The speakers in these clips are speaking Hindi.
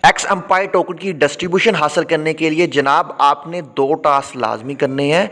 एक्स एम्पायर टोकन की डिस्ट्रीब्यूशन हासिल करने के लिए जनाब आपने दो टास्क लाजमी करने हैं।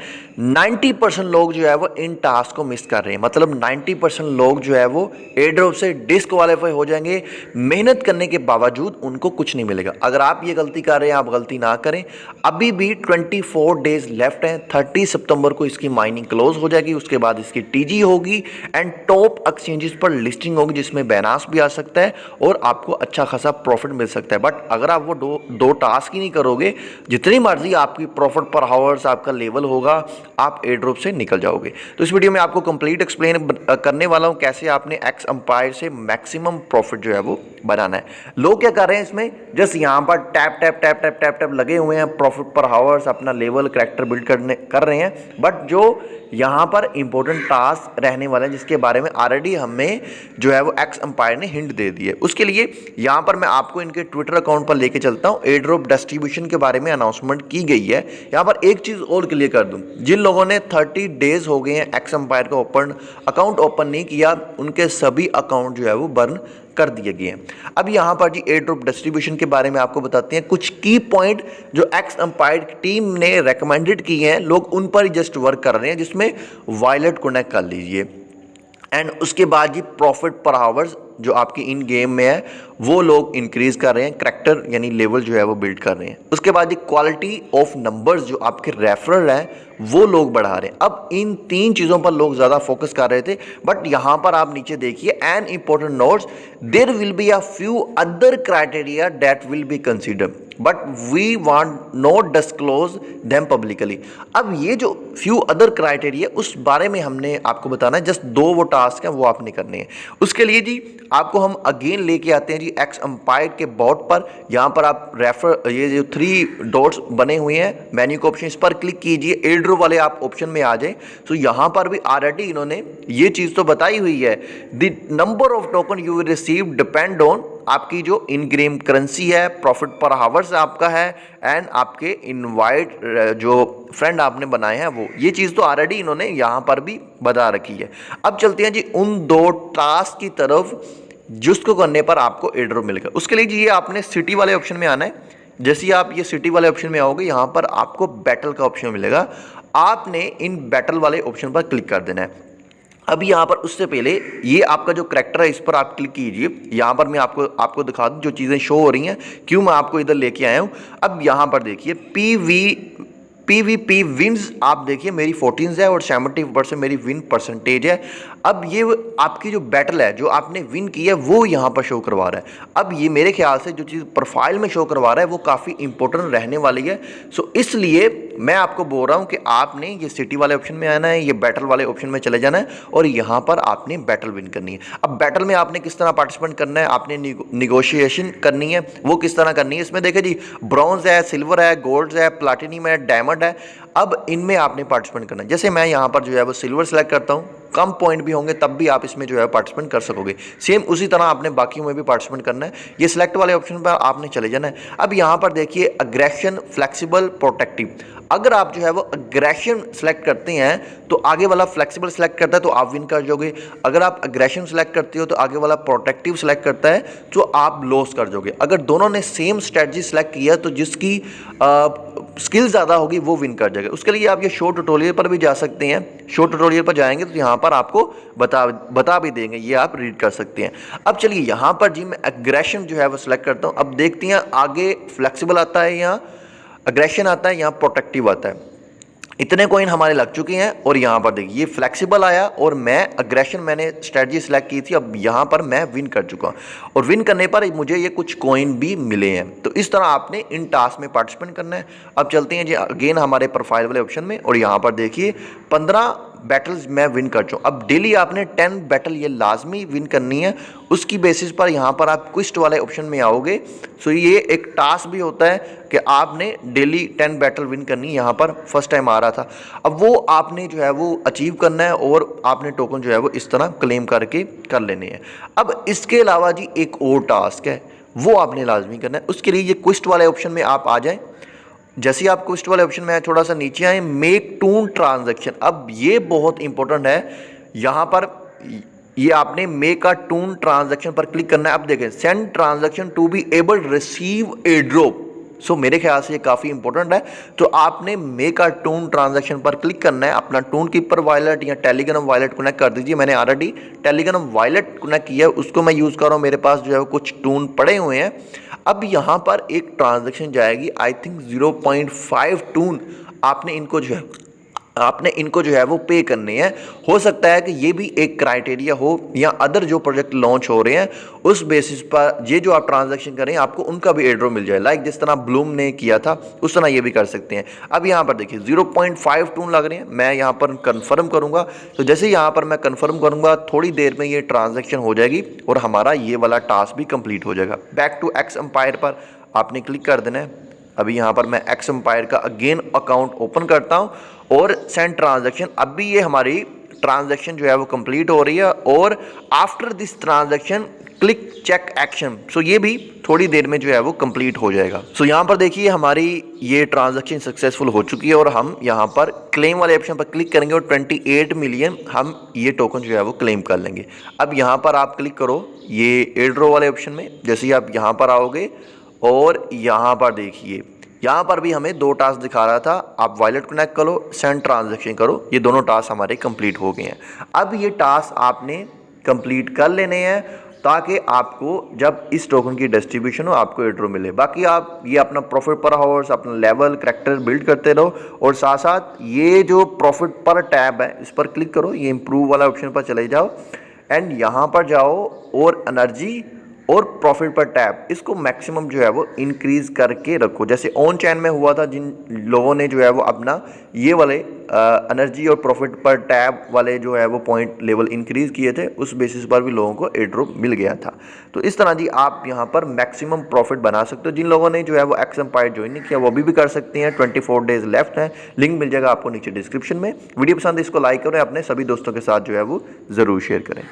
90% लोग जो है वो इन टास्क को मिस कर रहे हैं, मतलब 90% लोग जो है वो एयर ड्रॉप से डिस्क्वालीफाई हो जाएंगे। मेहनत करने के बावजूद उनको कुछ नहीं मिलेगा। अगर आप ये गलती कर रहे हैं, आप गलती ना करें। अभी भी 24 डेज लेफ्ट हैं। 30 सितंबर को इसकी माइनिंग क्लोज हो जाएगी, उसके बाद इसकी टीजी होगी एंड टॉप एक्सचेंजेस पर लिस्टिंग होगी, जिसमें बैनास भी आ सकता है और आपको अच्छा खासा प्रॉफिट मिल सकता है। बट अगर आप वो दो टास्क ही नहीं करोगे, जितनी मर्जी आपकी प्रॉफिट पर हावर्स आपका लेवल होगा, आप एयर ड्रॉप से निकल जाओगे। तो इस वीडियो में आपको कंप्लीट एक्सप्लेन करने वाला हूं कैसे आपने एक्स एम्पायर से मैक्सिमम प्रॉफिट जो है वो बनाना है। लोग क्या कर रहे हैं इसमें, जस्ट यहां पर tap tap tap tap tap tap लगे हुए हैं, प्रॉफिट पर हावर्स अपना लेवल कैरेक्टर बिल्ड कर रहे हैं। बट जो यहां पर इंपॉर्टेंट टास्क रहने वाला है, जिसके बारे में ऑलरेडी हमें जो है वो एक्स एम्पायर ने हिंट दे दी है, उसके लिए यहां पर मैं आपको इनके ट्विटर अकाउंट पर लेके चलता हूं। एयर ड्रॉप डिस्ट्रीब्यूशन के बारे में अनाउंसमेंट की गई है। यहां पर एक चीज और क्लियर कर दूं, जिन लोगों ने 30 डेज हो गए हैं एक्स एम्पायर का अकाउंट ओपन नहीं किया, उनके सभी अकाउंट जो है वो बर्न कर दिए गए हैं। अब यहां पर जी एयर ड्रॉप डिस्ट्रीब्यूशन के बारे में आपको बताते हैं कुछ की पॉइंट जो एक्स एम्पायर टीम ने रेकमेंडेड किए हैं। लोग उन पर जस्ट वर्क कर रहे हैं, जिसमें वॉलेट कनेक्ट कर लीजिए एंड उसके बाद जी प्रॉफिट पर आवर्स जो आपकी इन गेम में है वो लोग इंक्रीज कर रहे हैं, करैक्टर यानी लेवल जो है वो बिल्ड कर रहे हैं। उसके बाद जी क्वालिटी ऑफ नंबर्स जो आपके रेफरल हैं वो लोग बढ़ा रहे हैं। अब इन तीन चीज़ों पर लोग ज़्यादा फोकस कर रहे थे। बट यहाँ पर आप नीचे देखिए, an important notes, there will be a few other criteria that will be considered but we want not disclose them publicly. अब ये जो फ्यू अदर क्राइटेरिया उस बारे में हमने आपको बताना है। जस्ट दो वो टास्क हैं वो आपने करने हैं। उसके लिए जी आपको हम अगेन लेके आते हैं जी एक्स एम्पायर के बोर्ड पर। यहाँ पर आप रेफर ये जो 3 डॉट्स बने हुए हैं मेन्यू के ऑप्शन, इस पर क्लिक कीजिए, एयर ड्रॉप वाले आप ऑप्शन में आ जाए। तो यहाँ पर भी ऑलरेडी इन्होंने ये चीज़ तो बताई हुई है, the number of token you will receive depend on आपकी जो इन गेम करेंसी है, प्रॉफिट पर हावर्स आपका है एंड आपके इनवाइट जो फ्रेंड आपने बनाए हैं वो। ये चीज़ तो ऑलरेडी इन्होंने यहाँ पर भी बता रखी है। अब चलते हैं जी उन दो टास्क की तरफ जिसको करने पर आपको एयर ड्रॉप मिलेगा। उसके लिए जी ये आपने सिटी वाले ऑप्शन में आना है। जैसे ही आप ये सिटी वाले ऑप्शन में आओगे, यहाँ पर आपको बैटल का ऑप्शन मिलेगा। आपने इन बैटल वाले ऑप्शन पर क्लिक कर देना है। अब यहाँ पर उससे पहले ये आपका जो करैक्टर है इस पर आप क्लिक कीजिए। यहाँ पर मैं आपको दिखा दूँ जो चीज़ें शो हो रही हैं, क्यों मैं आपको इधर लेके आया हूँ। अब यहाँ पर देखिए PVP विन्स, आप देखिए मेरी 14 है और 70% मेरी विन परसेंटेज है। अब ये आपकी जो बैटल है जो आपने विन की है वो यहाँ पर शो करवा रहा है। अब ये मेरे ख्याल से जो चीज़ प्रोफाइल में शो करवा रहा है वो काफ़ी इंपॉर्टेंट रहने वाली है। सो इसलिए मैं आपको बोल रहा हूँ कि आपने ये सिटी वाले ऑप्शन में आना है, ये बैटल वाले ऑप्शन में चले जाना है और यहाँ पर आपने बैटल विन करनी है। अब बैटल में आपने किस तरह पार्टिसिपेट करना है, आपने निगोशिएशन करनी है। वो किस तरह करनी है, इसमें देखिए जी ब्रॉन्ज है, सिल्वर है, गोल्ड है, प्लाटिनम है, डायमंड है। अब इनमें आपने पार्टिसिपेट करना है। जैसे मैं यहाँ पर जो है वो सिल्वर सेलेक्ट करता हूँ, कम पॉइंट भी होंगे तब भी आप इसमें जो है पार्टिसिपेट कर सकोगे। सेम उसी तरह आपने बाकी में भी पार्टिसिपेट करना है। ये सिलेक्ट वाले ऑप्शन पर आपने चले जाना है। अब यहाँ पर देखिए अग्रेशन, फ्लेक्सिबल, प्रोटेक्टिव। अगर आप जो है वो अग्रेशन सेलेक्ट करते हैं तो आगे वाला फ्लेक्सिबल सेलेक्ट करता है तो आप विन कर जाओगे। अगर आप अग्रेशन सेलेक्ट करते हो तो आगे वाला प्रोटेक्टिव सेलेक्ट करता है तो आप लॉस कर जाओगे। अगर दोनों ने सेम स्ट्रेटजी सेलेक्ट किया तो जिसकी स्किल ज़्यादा होगी वो विन कर जाएगा। उसके लिए आप ये शो ट्यूटोरियल पर भी जा सकते हैं। शो ट्यूटोरियल पर जाएंगे तो यहाँ पर आपको बता भी देंगे, ये आप रीड कर सकते हैं। अब चलिए यहाँ पर जी मैं अग्रेशन जो है वो सिलेक्ट करता हूँ। अब देखते हैं आगे फ्लेक्सिबल आता है, यहाँ अग्रेशन आता है, यहाँ प्रोटेक्टिव आता है। इतने कॉइन हमारे लग चुके हैं और यहाँ पर देखिए ये फ्लेक्सिबल आया और मैं अग्रेशन मैंने स्ट्रेटजी सेलेक्ट की थी। अब यहाँ पर मैं विन कर चुका हूँ और विन करने पर मुझे ये कुछ कॉइन भी मिले हैं। तो इस तरह आपने इन टास्क में पार्टिसिपेट करना है। अब चलते हैं जी अगेन हमारे प्रोफाइल वाले ऑप्शन में और यहाँ पर देखिए 15 बैटल्स मैं विन कर चुका हूँ। अब डेली आपने 10 बैटल ये लाजमी विन करनी है। उसकी बेसिस पर यहाँ पर आप क्विस्ट वाले ऑप्शन में आओगे। सो ये एक टास्क भी होता है कि आपने डेली 10 बैटल विन करनी है। यहाँ पर फर्स्ट टाइम आ रहा था। अब वो आपने जो है वो अचीव करना है और आपने टोकन जो है वो इस तरह क्लेम करके कर लेने हैं। अब इसके अलावा जी एक और टास्क है वो आपने लाजमी करना है। उसके लिए ये क्विस्ट वाले ऑप्शन में आप आ जाएं। जैसे ही आप क्विस्ट वाले ऑप्शन में थोड़ा सा नीचे आए, मेक टून ट्रांजैक्शन। अब ये बहुत इंपॉर्टेंट है। यहाँ पर ये आपने मेक अ टून ट्रांजैक्शन पर क्लिक करना है। अब देखें send transaction to be able receive airdrop. So मेरे ख्याल से ये काफ़ी इंपॉर्टेंट है। तो आपने मेक अ टून ट्रांजैक्शन पर क्लिक करना है, अपना टून कीपर वॉलेट या टेलीग्राम वॉलेट कनेक्ट कर दीजिए। मैंने ऑलरेडी टेलीग्राम वॉलेट कनेक्ट किया है, उसको मैं यूज़ कर रहा हूँ। मेरे पास जो है वो कुछ टून पड़े हुए हैं। अब यहाँ पर एक ट्रांजैक्शन जाएगी, आई थिंक 0.5 टून आपने इनको जो है वो पे करने हैं। हो सकता है कि ये भी एक क्राइटेरिया हो, या अदर जो प्रोजेक्ट लॉन्च हो रहे हैं उस बेसिस पर ये जो आप ट्रांजैक्शन करें आपको उनका भी एयरड्रॉप मिल जाए, लाइक जिस तरह ब्लूम ने किया था उस तरह ये भी कर सकते हैं। अब यहाँ पर देखिए 0.5 टून लग रहे हैं, मैं यहाँ पर कंफर्म करूँगा। तो जैसे यहाँ पर मैं कंफर्म करूँगा थोड़ी देर में ये ट्रांजैक्शन हो जाएगी और हमारा ये वाला टास्क भी कंप्लीट हो जाएगा। बैक टू एक्स एम्पायर पर आपने क्लिक कर देना है। अभी यहाँ पर मैं एक्स एम्पायर का अगेन अकाउंट ओपन करता हूँ और सेंड ट्रांजैक्शन। अभी ये हमारी ट्रांजैक्शन जो है वो कंप्लीट हो रही है और after this transaction click check action. So ये भी थोड़ी देर में जो है वो कंप्लीट हो जाएगा। सो यहाँ पर देखिए हमारी ये ट्रांजैक्शन सक्सेसफुल हो चुकी है और हम यहाँ पर क्लेम वाले ऑप्शन पर क्लिक करेंगे और 28 मिलियन हम ये टोकन जो है वो क्लेम कर लेंगे। अब यहाँ पर आप क्लिक करो ये एयरड्रॉप वाले ऑप्शन में। जैसे ही आप यहाँ पर आओगे और यहाँ पर देखिए यहाँ पर भी हमें 2 टास्क दिखा रहा था, आप वॉलेट कनेक्ट करो, सेंड ट्रांजैक्शन करो। ये दोनों टास्क हमारे कंप्लीट हो गए हैं। अब ये टास्क आपने कंप्लीट कर लेने हैं ताकि आपको जब इस टोकन की डिस्ट्रीब्यूशन हो आपको एयरड्रॉप मिले। बाकी आप ये अपना प्रॉफिट पर आवर्स, अपना लेवल करैक्टर बिल्ड करते रहो और साथ साथ ये जो प्रॉफिट पर टैब है इस पर क्लिक करो, ये इम्प्रूव वाला ऑप्शन पर चले जाओ एंड यहाँ पर जाओ और एनर्जी और प्रॉफिट पर टैब इसको मैक्सिमम जो है वो इंक्रीज करके रखो। जैसे ऑन चैन में हुआ था, जिन लोगों ने जो है वो अपना ये वाले एनर्जी और प्रॉफिट पर टैब वाले जो है वो पॉइंट लेवल इंक्रीज किए थे, उस बेसिस पर भी लोगों को एयरड्रॉप मिल गया था। तो इस तरह जी आप यहाँ पर मैक्सिमम प्रॉफिट बना सकते हो। जिन लोगों ने जो है वो एक्स एम्पायर ज्वाइन नहीं किया वो भी कर सकते हैं। 24 डेज लेफ्ट हैं, लिंक मिल जाएगा आपको नीचे डिस्क्रिप्शन में। वीडियो पसंद है इसको लाइक करें, अपने सभी दोस्तों के साथ जो है वो ज़रूर शेयर करें।